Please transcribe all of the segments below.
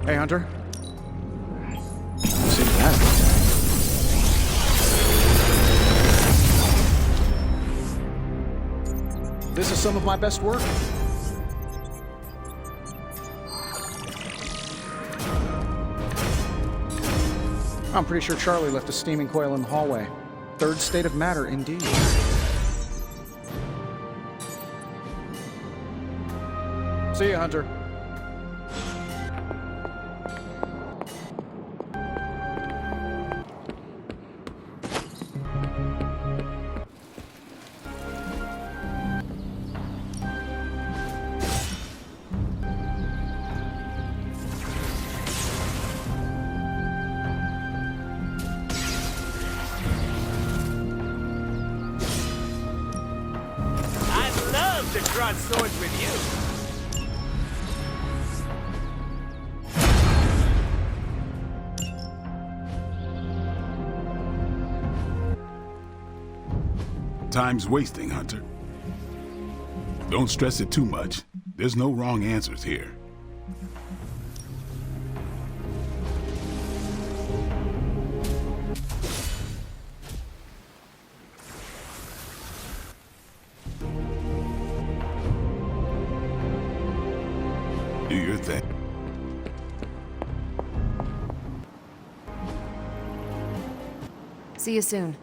Hey, Hunter. See that? This is some of my best work. I'm pretty sure Charlie left a steaming coil in the hallway. Third state of matter, indeed. See ya, Hunter. To draw swords with you. Time's wasting, Hunter. Don't stress it too much. There's no wrong answers here. Do your thing. See you soon.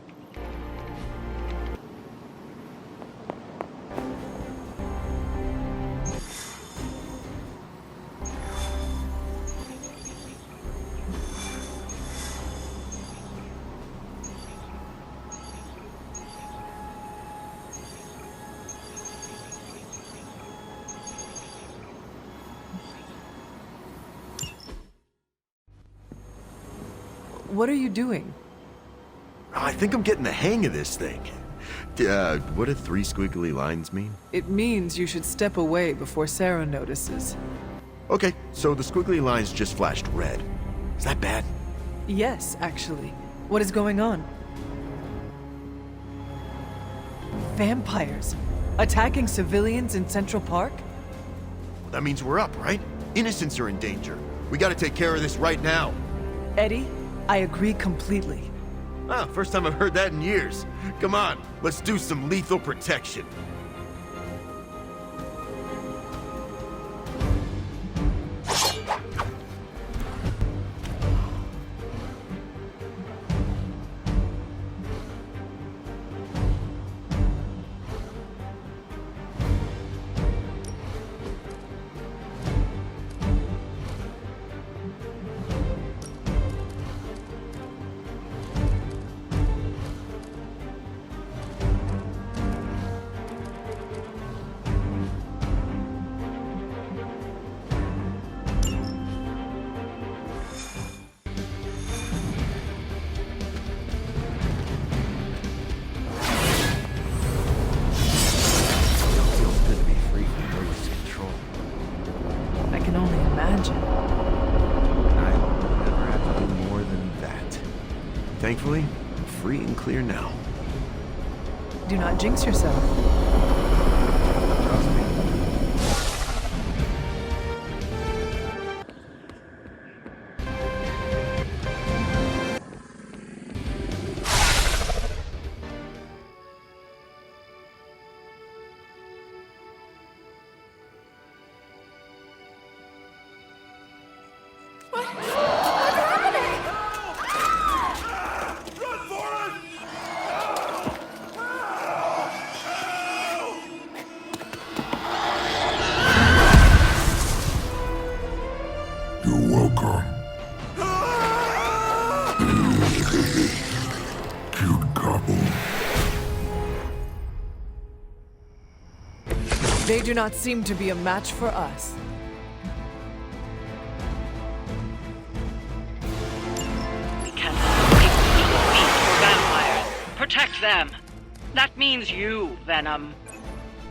What are you doing? I think I'm getting the hang of this thing. What do 3 squiggly lines mean? It means you should step away before Sarah notices. Okay, so the squiggly lines just flashed red. Is that bad? Yes, actually. What is going on? Vampires attacking civilians in Central Park? Well, that means we're up, right? Innocents are in danger. We gotta take care of this right now. Eddie, I agree completely. Ah, first time I've heard that in years. Come on, let's do some lethal protection. Thankfully, I'm free and clear now. Do not jinx yourself. Trust me. They do not seem to be a match for us. We cannot make people eat for vampires. Protect them. That means you, Venom.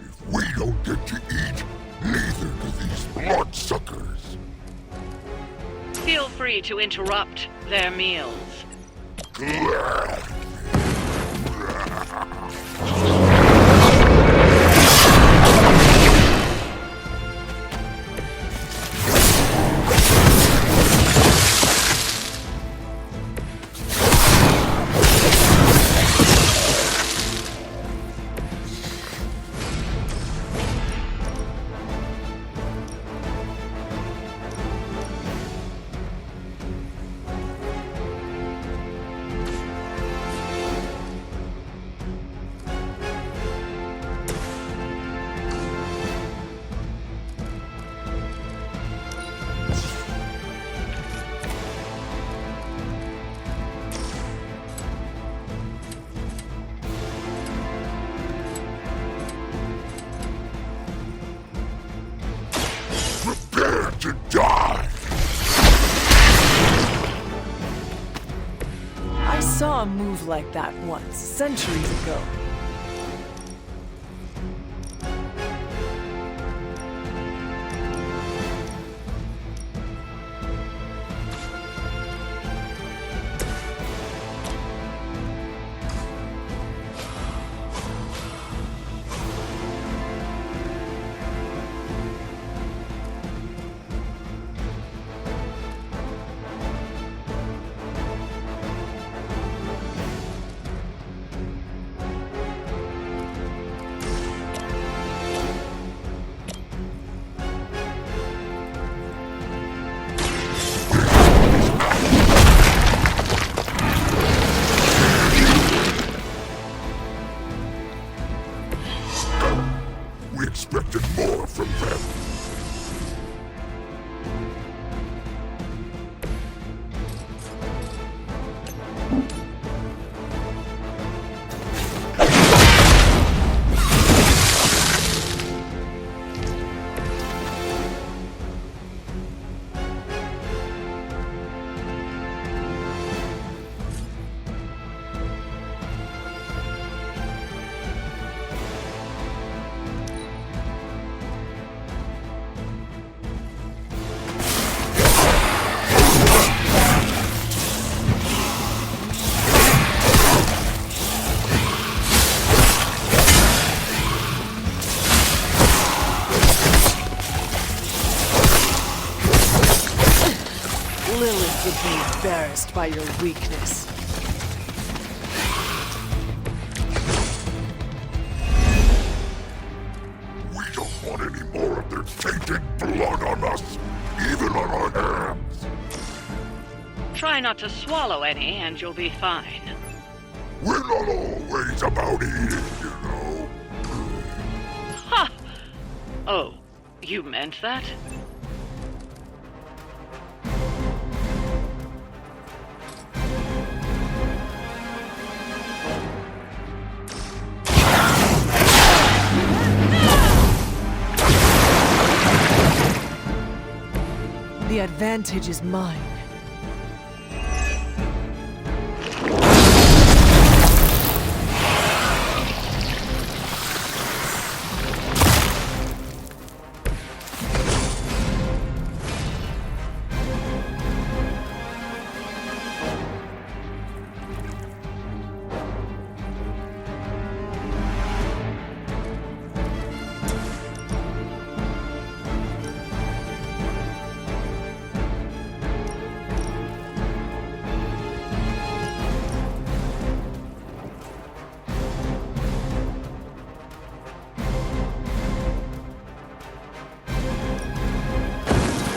If we don't get to eat, neither do these bloodsuckers. Feel free to interrupt their meals. saw a move like that once, centuries ago. We expected more from them. Lilith would be embarrassed by your weakness. We don't want any more of their tainted blood on us, even on our hands. Try not to swallow any and you'll be fine. We're not always about eating, you know. Ha! Oh, you meant that? The advantage is mine.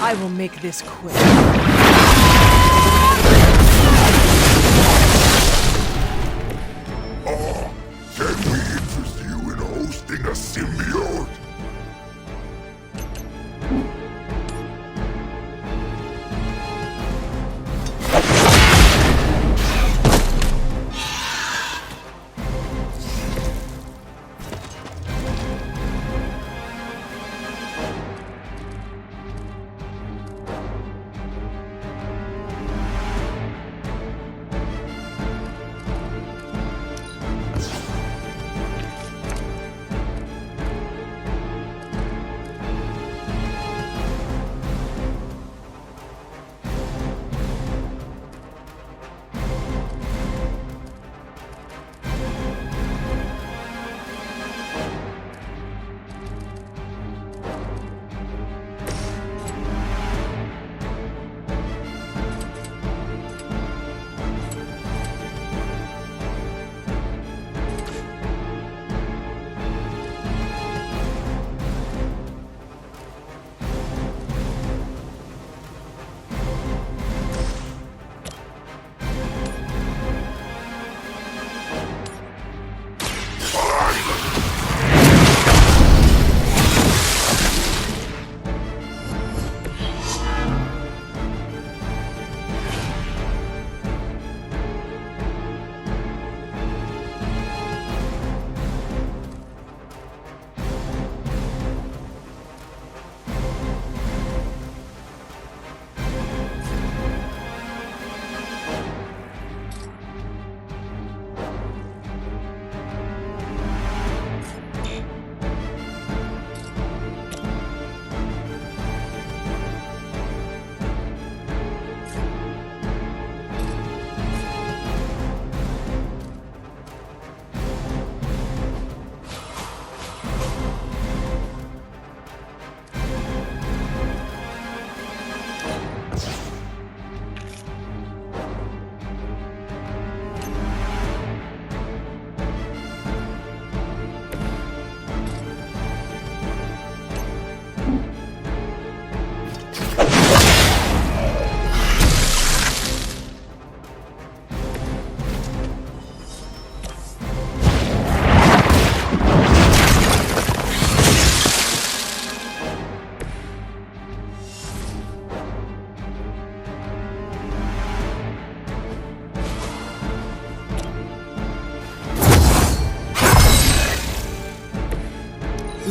I will make this quick. Can we interest you in hosting a symbiote?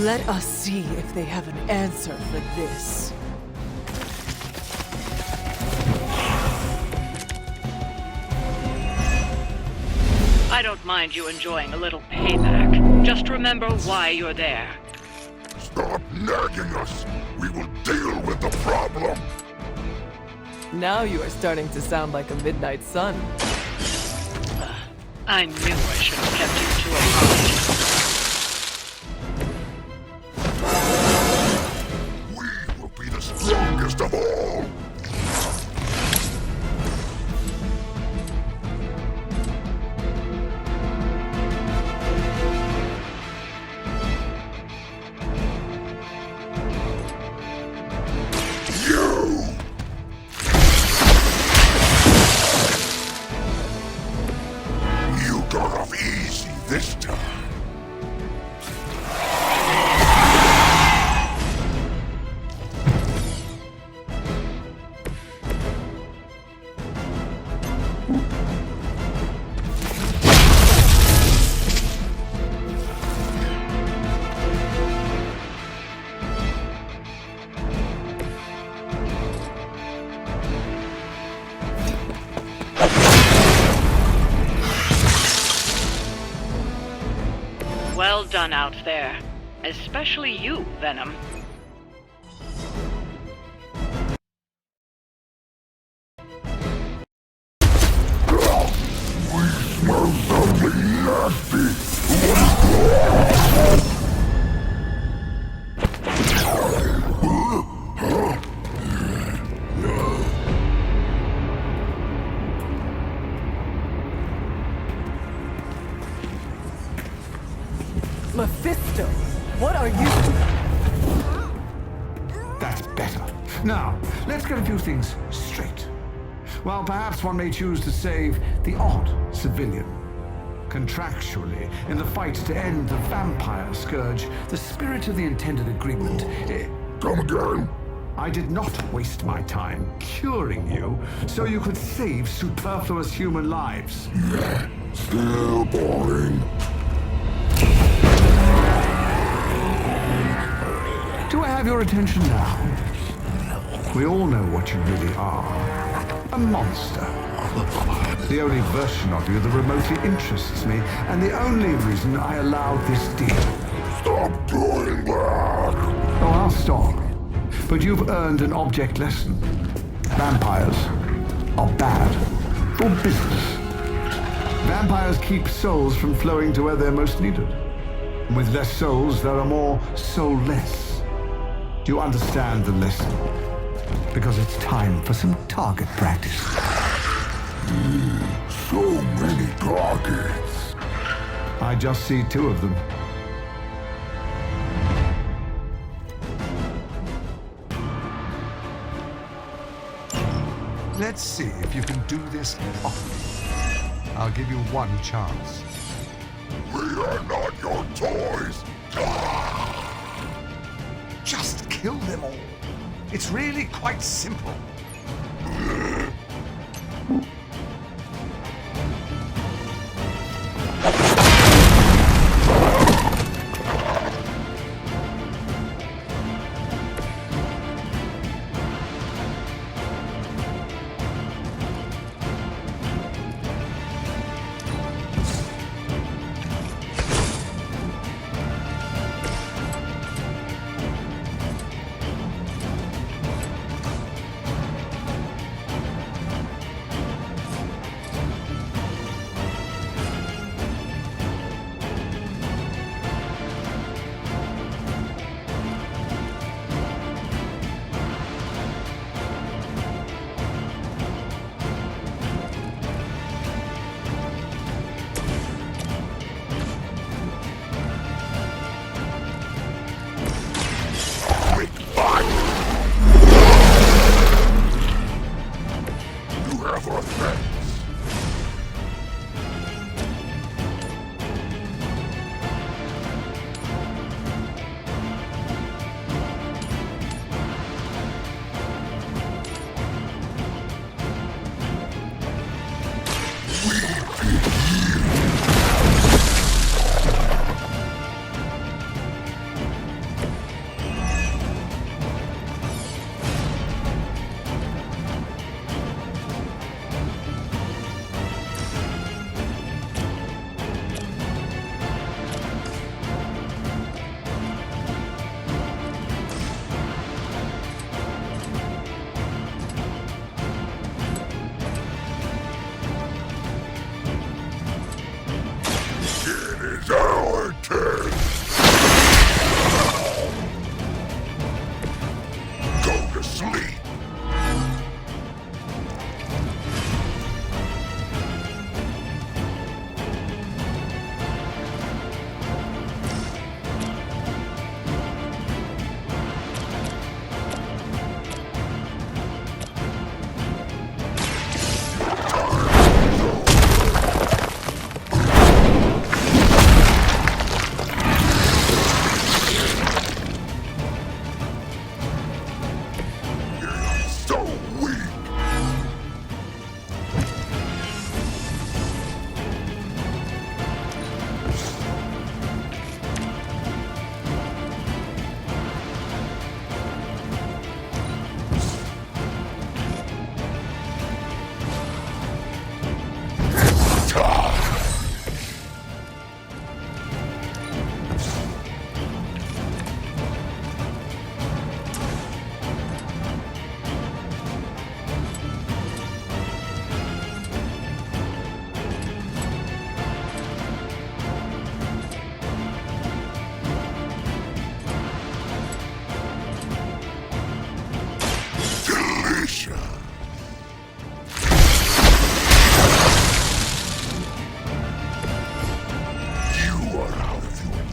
Let us see if they have an answer for this. I don't mind you enjoying a little payback. Just remember why you're there. Stop nagging us. We will deal with the problem. Now you are starting to sound like a midnight sun. I knew I should have kept you to a party. We will be the strongest of all. You got off easy this time. Well done out there. Especially you, Venom. Smell something nasty. Mephisto, what are you? That's better. Now, let's get a few things straight. Well, perhaps one may choose to save the odd civilian. Contractually, in the fight to end the vampire scourge, the spirit of the intended agreement... Come again? I did not waste my time curing you so you could save superfluous human lives. Still boring. Do I have your attention now? We all know what you really are. A monster. The only version of you that remotely interests me, and the only reason I allowed this deal. Stop doing that! Oh, I'll stop. But you've earned an object lesson. Vampires are bad for business. Vampires keep souls from flowing to where they're most needed. With less souls, there are more soulless. Do you understand the lesson? Because it's time for some target practice. So many targets. I just see two of them. Let's see if you can do this properly. I'll give you one chance. We are not your toys. Just kill them all. It's really quite simple. to sleep. So weak. Delicious. You are out of your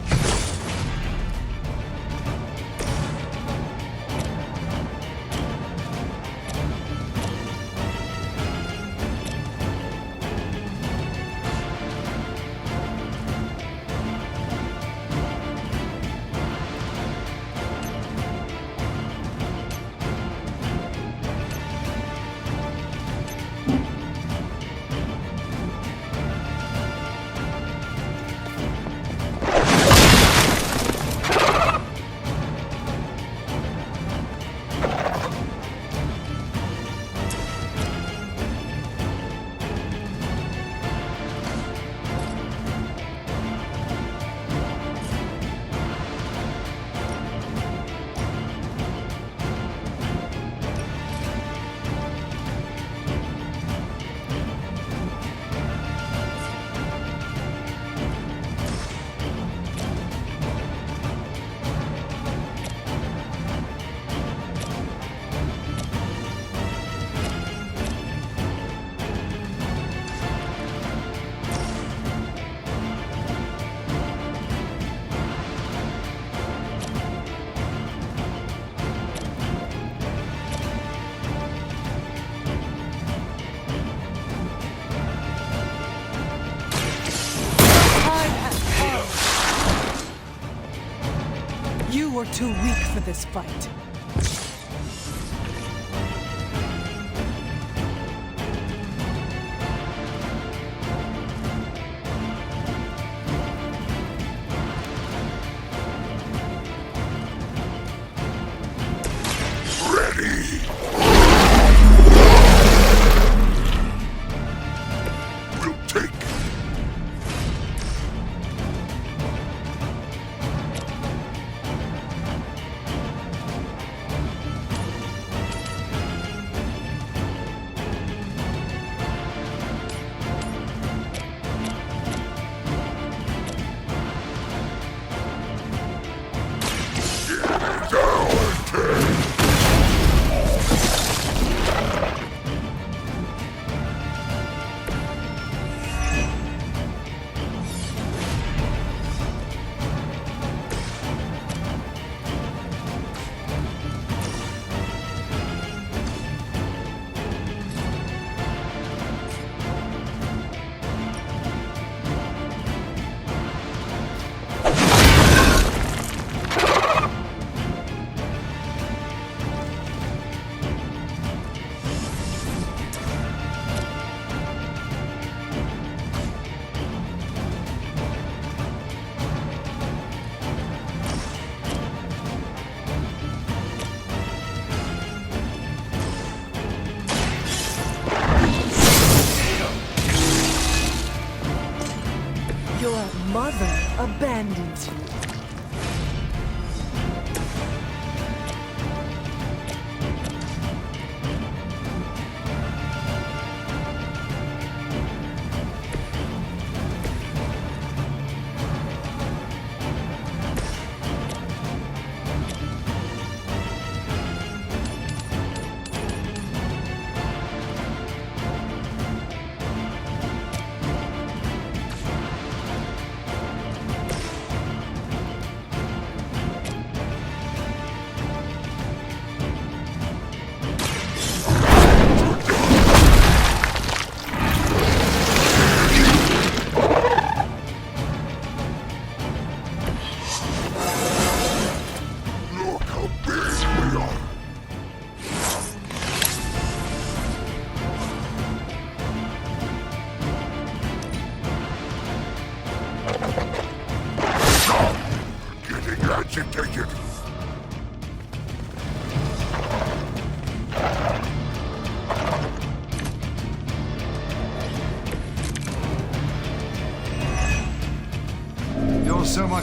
You were too weak for this fight. ready. We'll take. Your mother abandons you.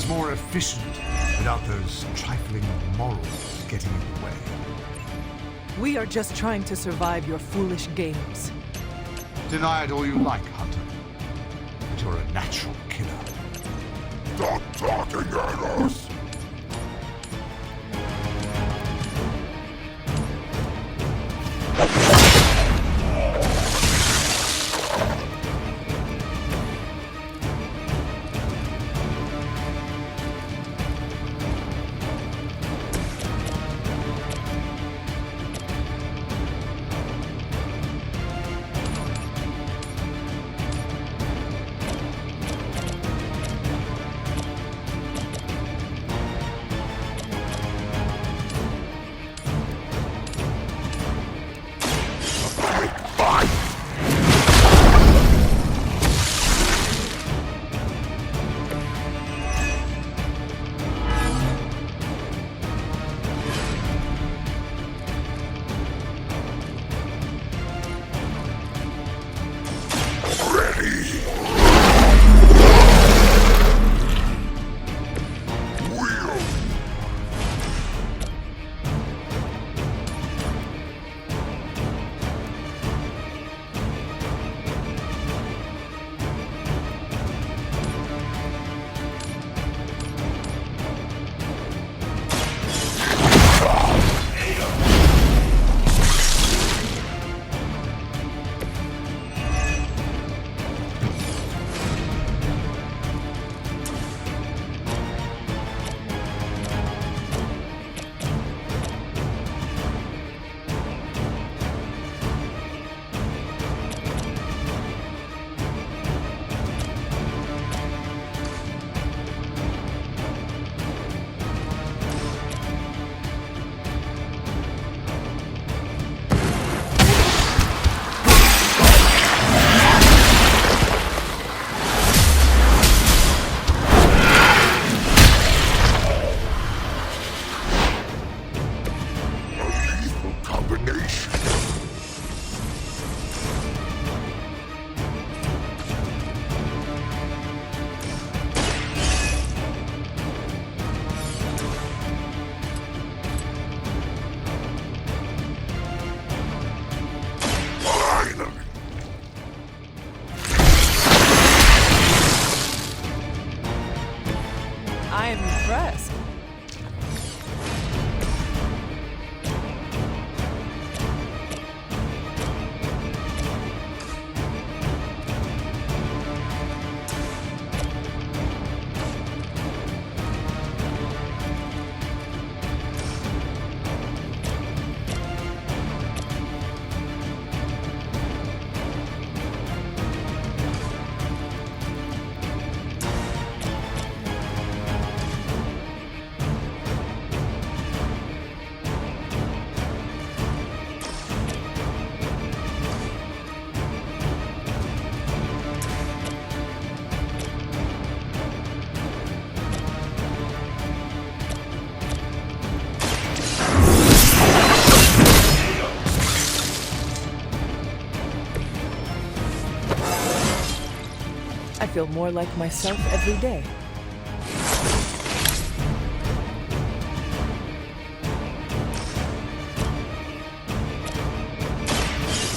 much more efficient without those trifling morals getting in the way. We are just trying to survive your foolish games. Deny it all you like, Hunter. But you're a natural killer. Stop talking at us! I am impressed. I feel more like myself every day.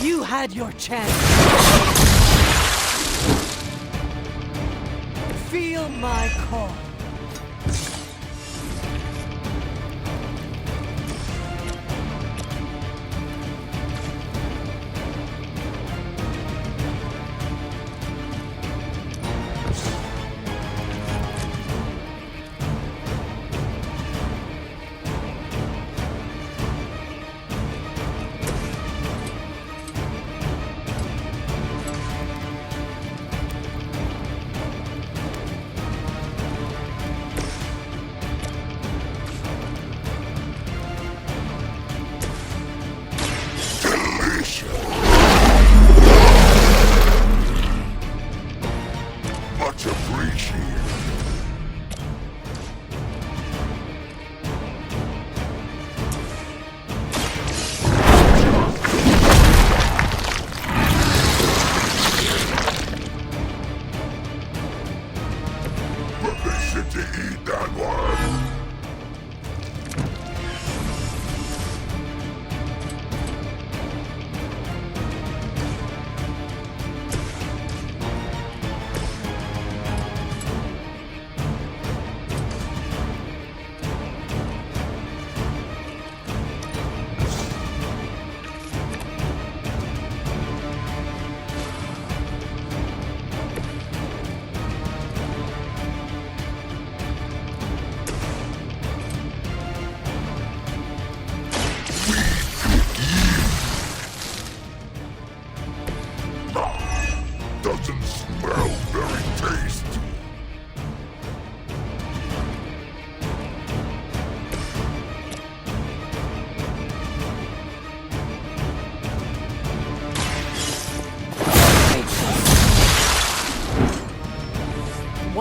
You had your chance. Feel my call.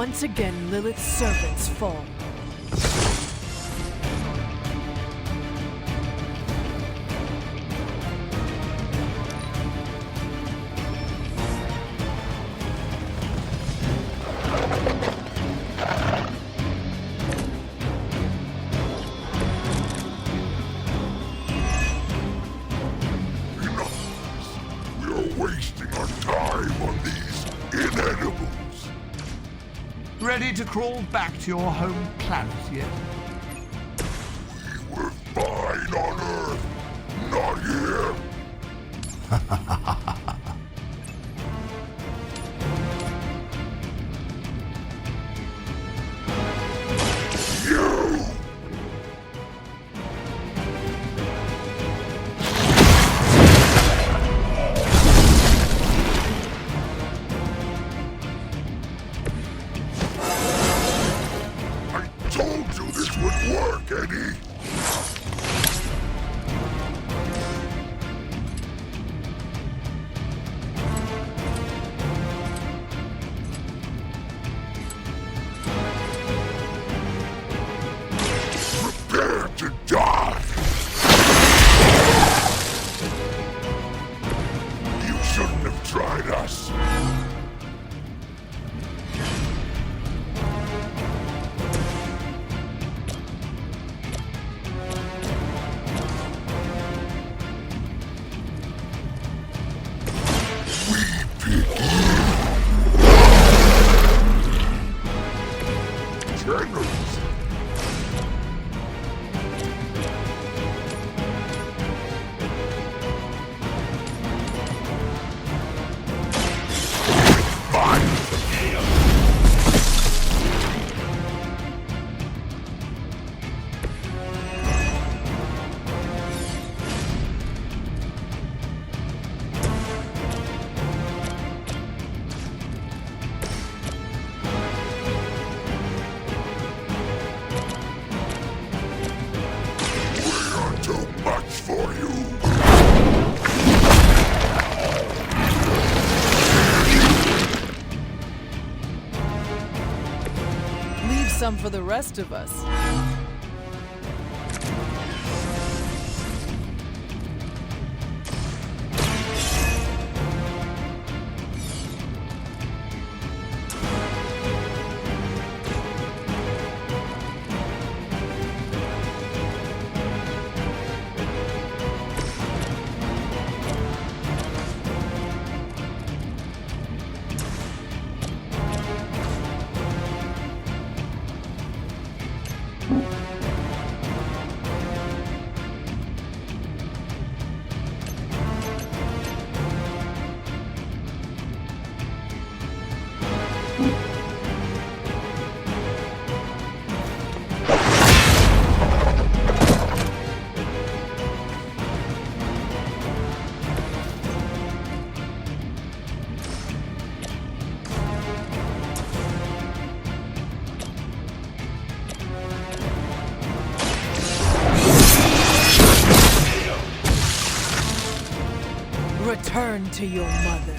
Once again, Lilith's servants fall. Wasting our time on these inedibles. Ready to crawl back to your home planet yet? We were fine on Earth, not here. You! Told you this would work, Eddie! Prepare to die! You shouldn't have tried us! Generals! Too much for you. Leave some for the rest of us. Return to your mother.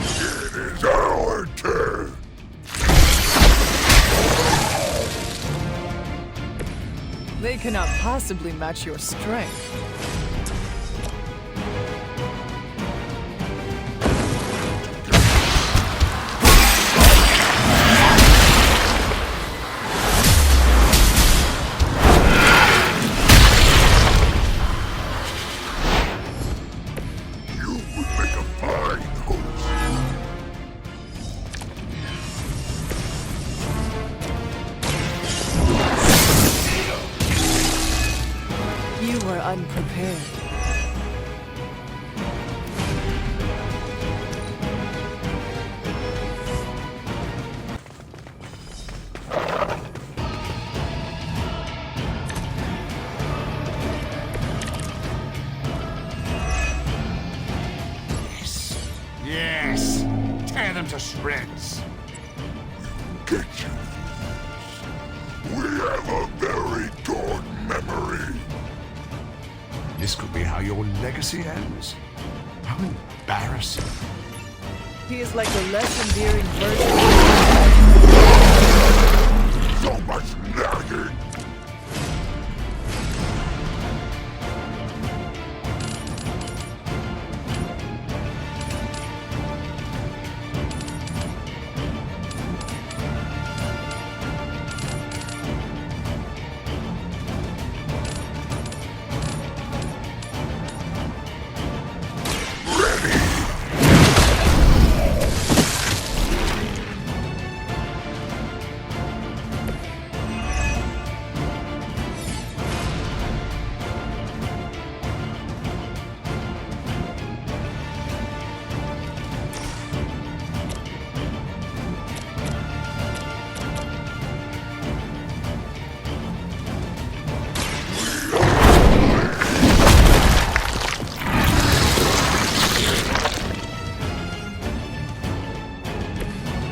It is our turn. They cannot possibly match your strength. You would make a fine host. You were unprepared. friends. We'll get you. We have a very good memory. This could be how your legacy ends. How embarrassing. He is like a less endearing version. So much nagging.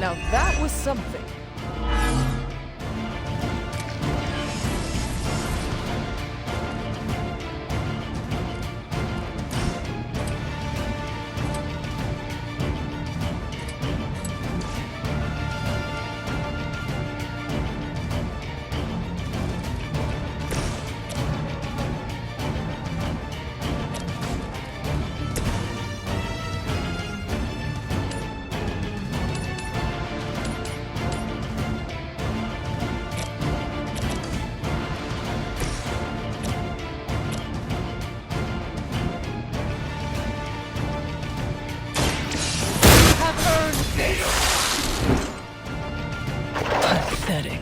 Now that was something. Pathetic.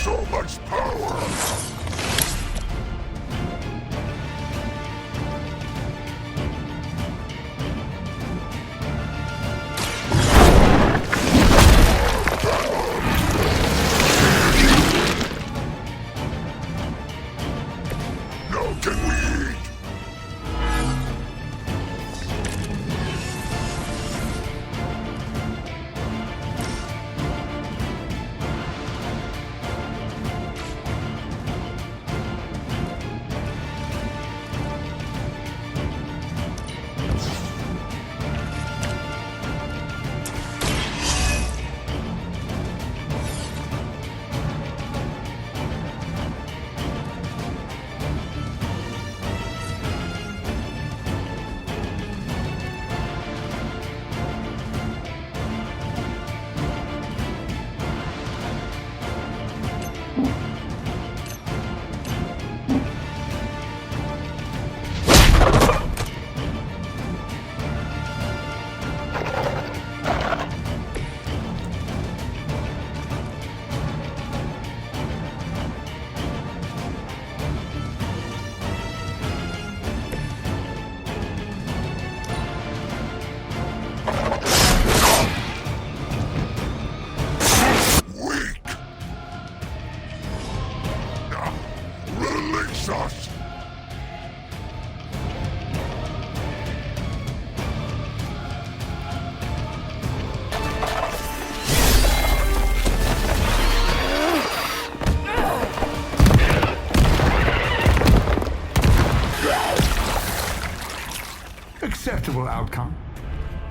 So much power! Now can we eat?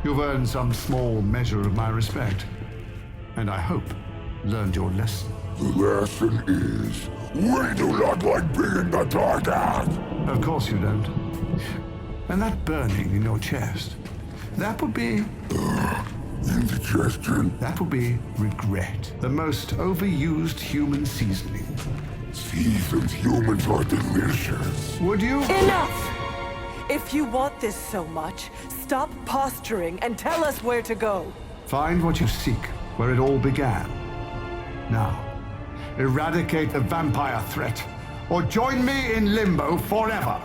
You've earned some small measure of my respect. And I hope learned your lesson. The lesson is, we do not like being the target! Of course you don't. And that burning in your chest, that would be... indigestion. That would be regret. The most overused human seasoning. Seasoned humans are delicious. Would you? Enough! If you want this so much, stop posturing and tell us where to go. Find what you seek where it all began. Now, eradicate the vampire threat, or join me in limbo forever.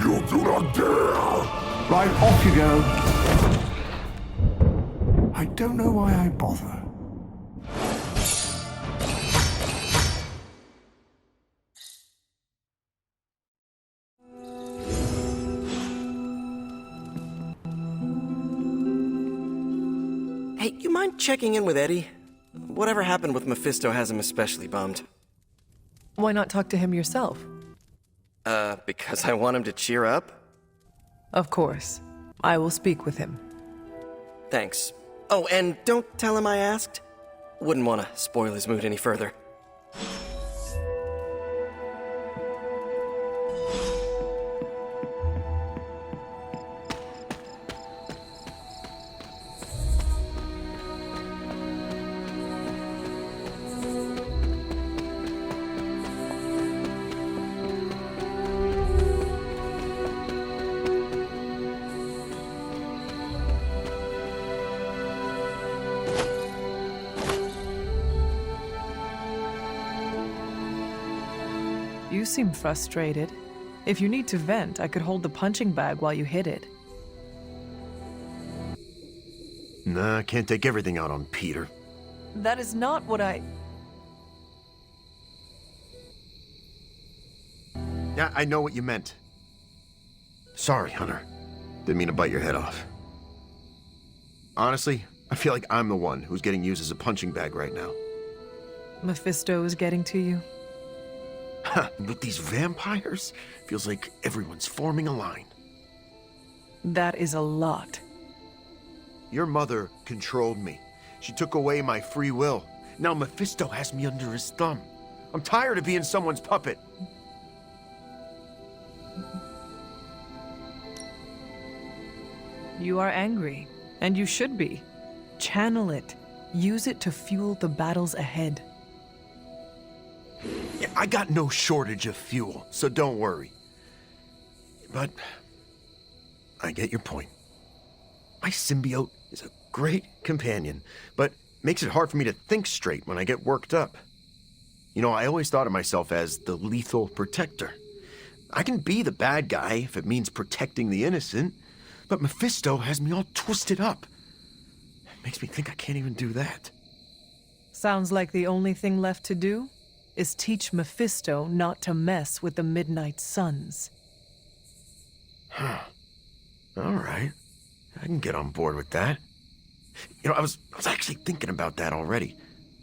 You do not dare! Right, off you go. I don't know why I bother. Hey, you mind checking in with Eddie? Whatever happened with Mephisto has him especially bummed. Why not talk to him yourself? Because I want him to cheer up? Of course. I will speak with him. Thanks. Oh, and don't tell him I asked. Wouldn't want to spoil his mood any further. You seem frustrated. If you need to vent, I could hold the punching bag while you hit it. Nah, I can't take everything out on Peter. That is not what I... Yeah, I know what you meant. Sorry, Hunter. Didn't mean to bite your head off. Honestly, I feel like I'm the one who's getting used as a punching bag right now. Mephisto is getting to you? With these vampires, feels like everyone's forming a line. That is a lot. Your mother controlled me. She took away my free will. Now Mephisto has me under his thumb. I'm tired of being someone's puppet. You are angry, and you should be. Channel it. Use it to fuel the battles ahead. Yeah, I got no shortage of fuel, so don't worry. But I get your point. My symbiote is a great companion, but makes it hard for me to think straight when I get worked up. You know, I always thought of myself as the lethal protector. I can be the bad guy if it means protecting the innocent, but Mephisto has me all twisted up. It makes me think I can't even do that. Sounds like the only thing left to do is teach Mephisto not to mess with the Midnight Suns. Huh. All right. I can get on board with that. You know, I was actually thinking about that already.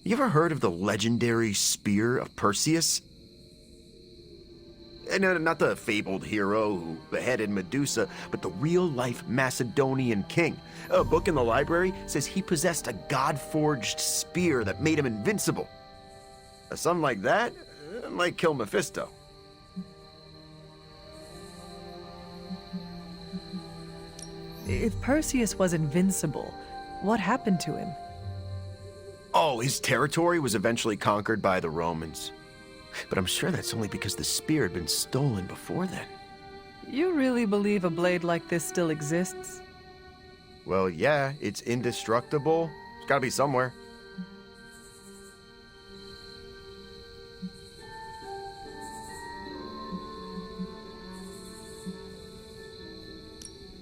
You ever heard of the legendary spear of Perseus? No, not the fabled hero who beheaded Medusa, but the real-life Macedonian king. A book in the library says he possessed a god-forged spear that made him invincible. Something like that might kill Mephisto. If Perseus was invincible, what happened to him? Oh, his territory was eventually conquered by the Romans. But I'm sure that's only because the spear had been stolen before then. You really believe a blade like this still exists? Well, yeah, it's indestructible. It's gotta be somewhere.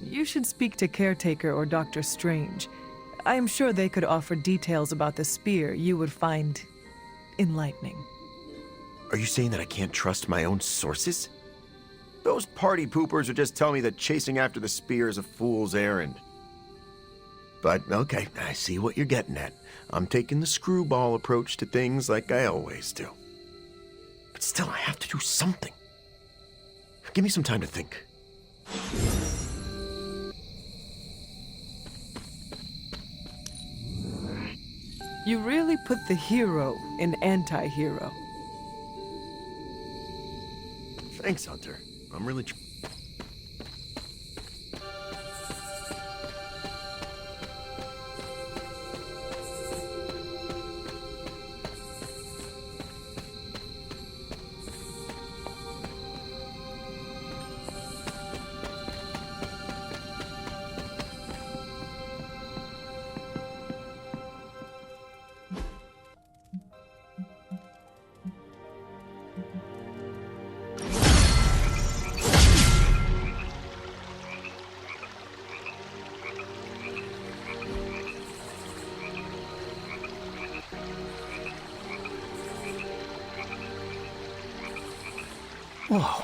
You should speak to Caretaker or Dr. Strange. I am sure they could offer details about the spear you would find enlightening. Are you saying that I can't trust my own sources? Those party poopers would just tell me that chasing after the spear is a fool's errand. But, okay, I see what you're getting at. I'm taking the screwball approach to things like I always do. But still, I have to do something. Give me some time to think. You really put the hero in anti-hero. Thanks, Hunter. I'm really Whoa.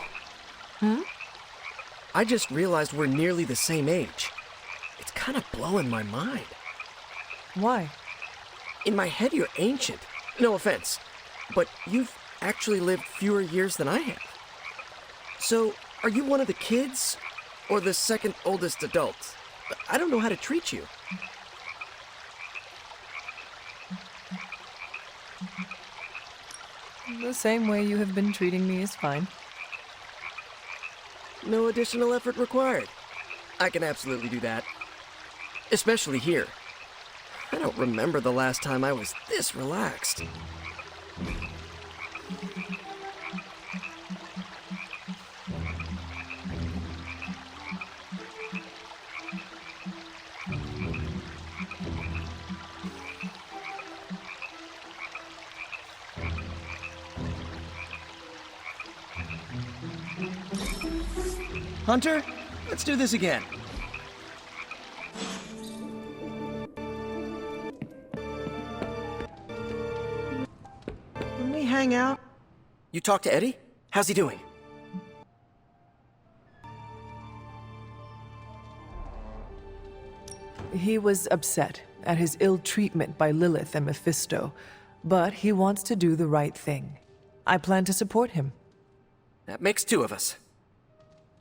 I just realized we're nearly the same age. It's kind of blowing my mind. Why? In my head, you're ancient. No offense. But you've actually lived fewer years than I have. So, are you one of the kids? Or the second oldest adult? I don't know how to treat you. The same way you have been treating me is fine. No additional effort required. I can absolutely do that. Especially here. I don't remember the last time I was this relaxed. Hunter, let's do this again. Can we hang out? You talk to Eddie? How's he doing? He was upset at his ill treatment by Lilith and Mephisto, but he wants to do the right thing. I plan to support him. That makes two of us.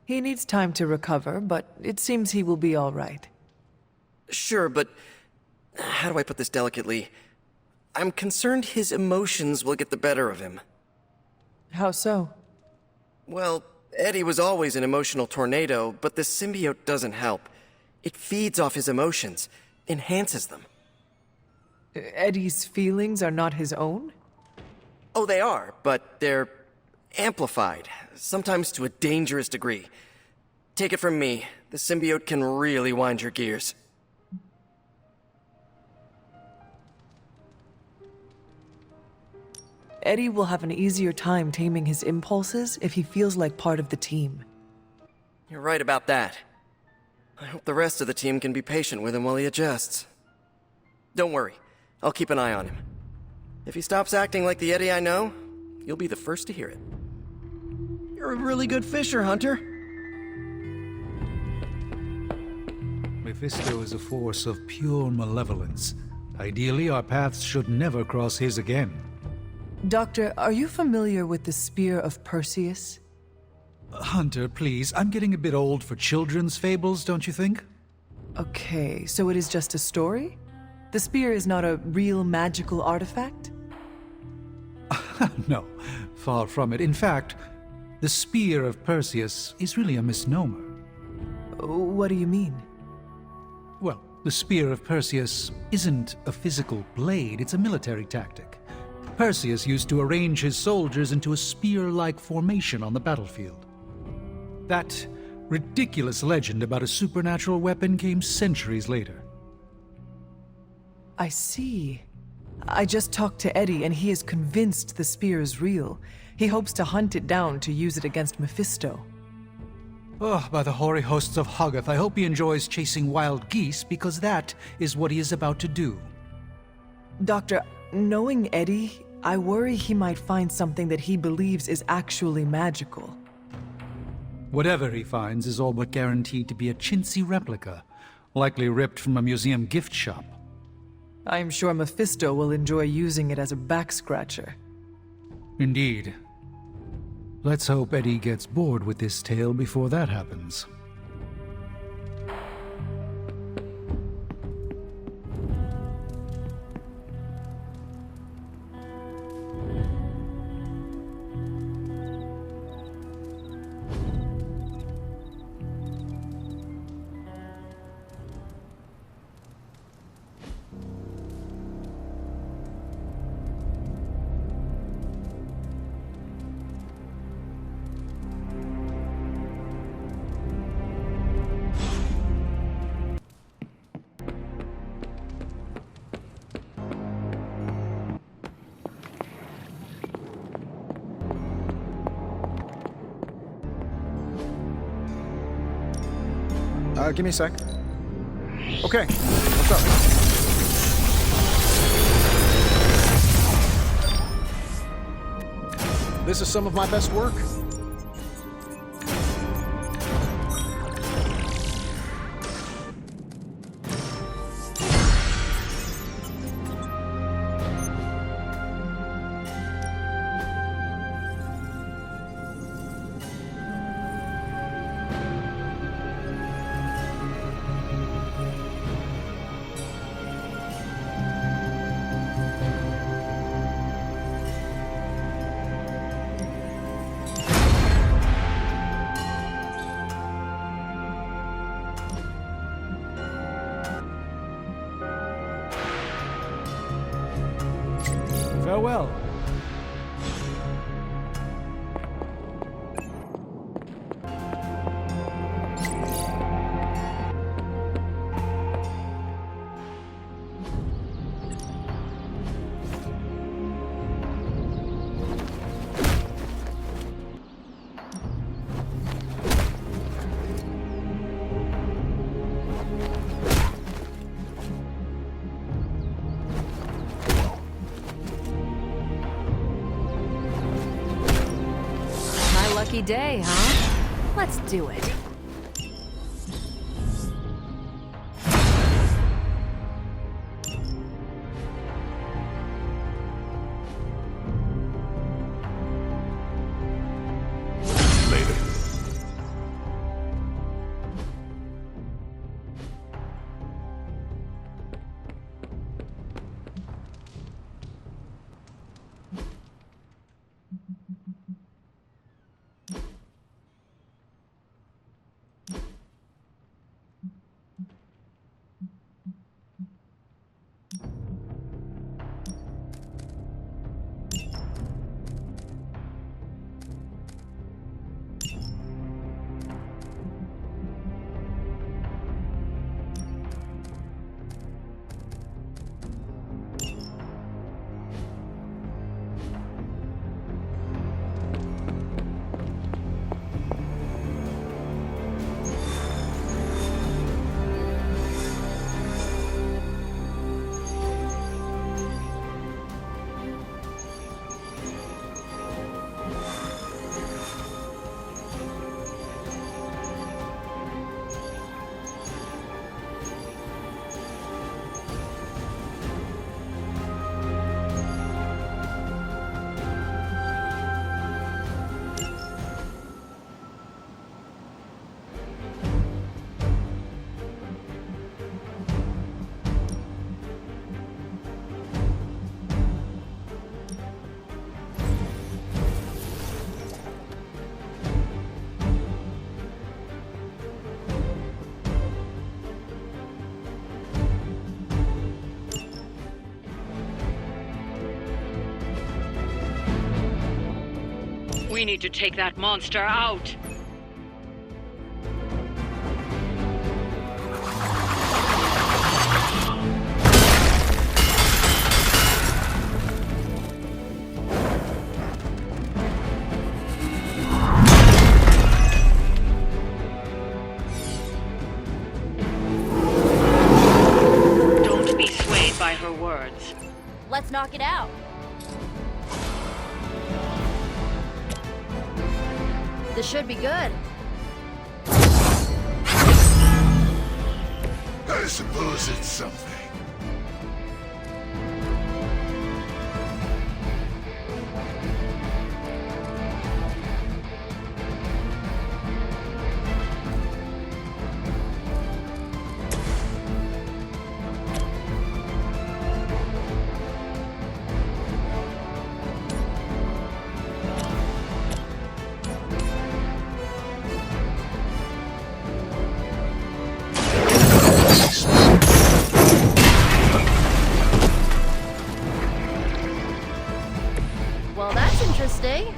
He needs time to recover, but it seems he will be all right. Sure, but how do I put this delicately? I'm concerned his emotions will get the better of him. How so? Well, Eddie was always an emotional tornado, but the symbiote doesn't help. It feeds off his emotions, enhances them. Eddie's feelings are not his own? Oh, they are, but they're amplified, sometimes to a dangerous degree. Take it from me, the symbiote can really wind your gears. Eddie will have an easier time taming his impulses if he feels like part of the team. You're right about that. I hope the rest of the team can be patient with him while he adjusts. Don't worry, I'll keep an eye on him. If he stops acting like the Eddie I know, you'll be the first to hear it. You're a really good fisher, Hunter. Mephisto is a force of pure malevolence. Ideally, our paths should never cross his again. Doctor, are you familiar with the Spear of Perseus? Hunter, please, I'm getting a bit old for children's fables, don't you think? Okay, so it is just a story? The spear is not a real magical artifact? No, far from it. In fact, the Spear of Perseus is really a misnomer. What do you mean? Well, the Spear of Perseus isn't a physical blade, it's a military tactic. Perseus used to arrange his soldiers into a spear-like formation on the battlefield. That ridiculous legend about a supernatural weapon came centuries later. I see. I just talked to Eddie and he is convinced the spear is real. He hopes to hunt it down to use it against Mephisto. Oh, by the hoary hosts of Hoggoth, I hope he enjoys chasing wild geese, because that is what he is about to do. Doctor, knowing Eddie, I worry he might find something that he believes is actually magical. Whatever he finds is all but guaranteed to be a chintzy replica, likely ripped from a museum gift shop. I'm sure Mephisto will enjoy using it as a back-scratcher. Indeed. Let's hope Eddie gets bored with this tale before that happens. Give me a sec. Okay, what's up? This is some of my best work. Farewell. Lucky day, huh? Let's do it. Later. We need to take that monster out. Don't be swayed by her words. Let's knock it out. This should be good. I suppose it's something. Well, that's interesting.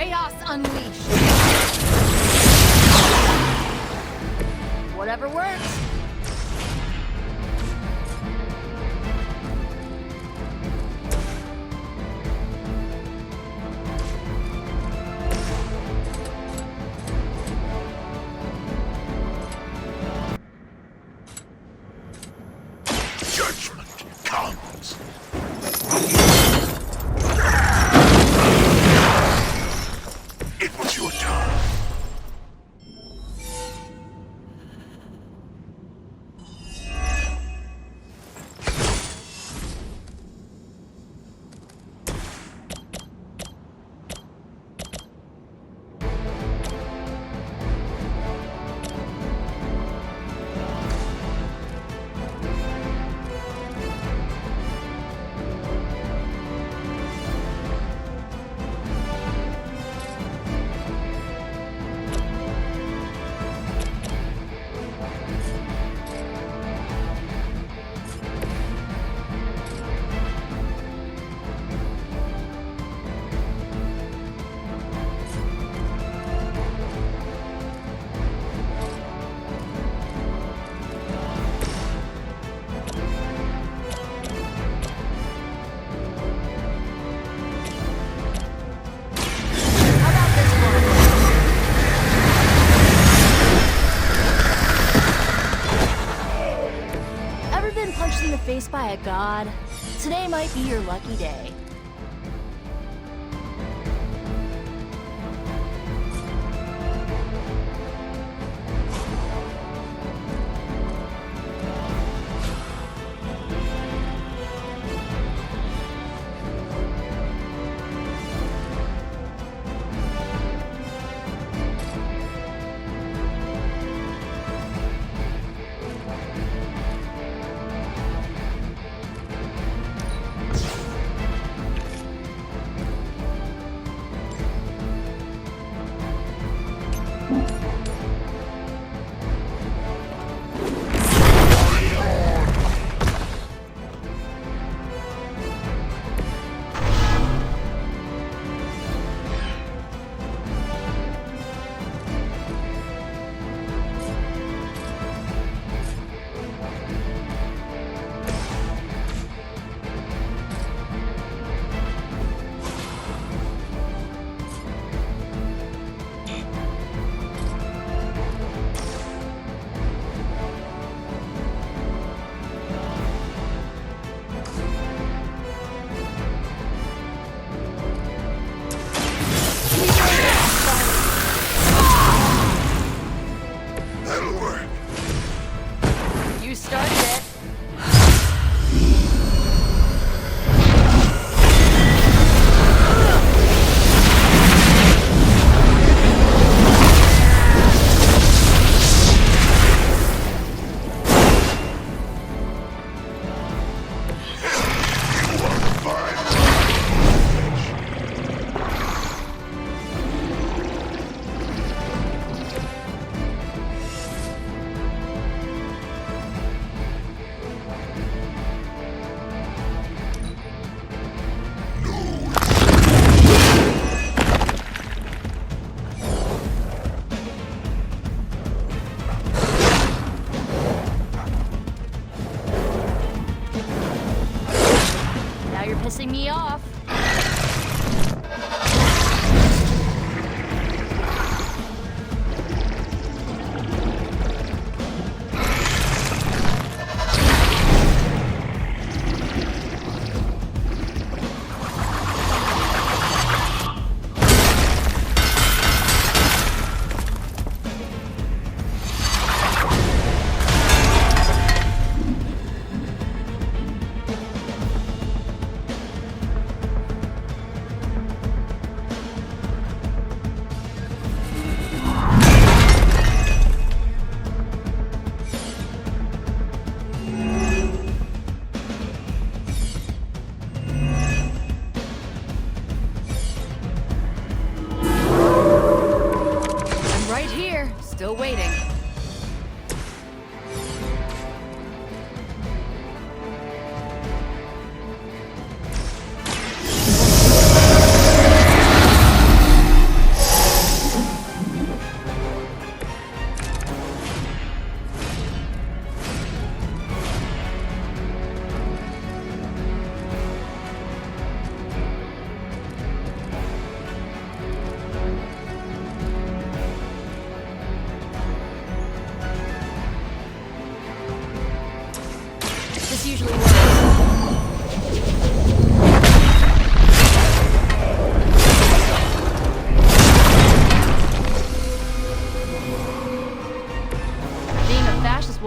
Chaos unleashed. Whatever works. Judgment comes. It was your turn. Ever been punched in the face by a god? Today might be your lucky day.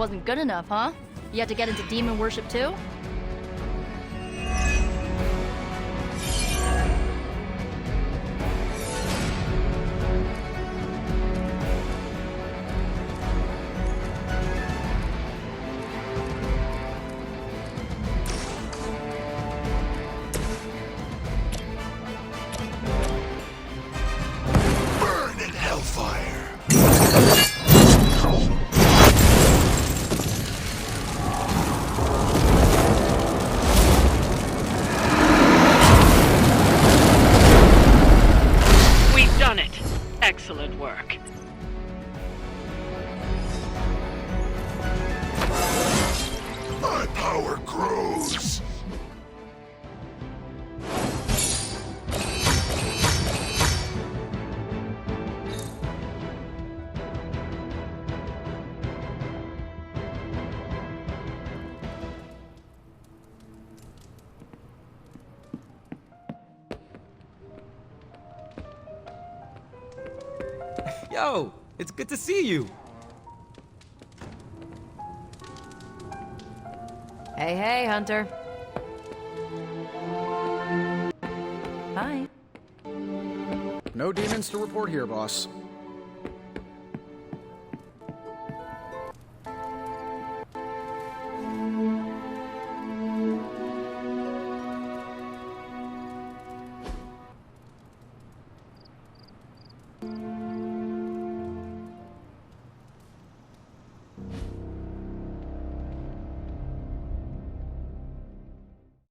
wasn't good enough, huh? You had to get into demon worship too? Burn in hellfire! We've done it. Excellent work. My power grows! Yo, it's good to see you. Hey, hey, Hunter. Hi. No demons to report here, boss.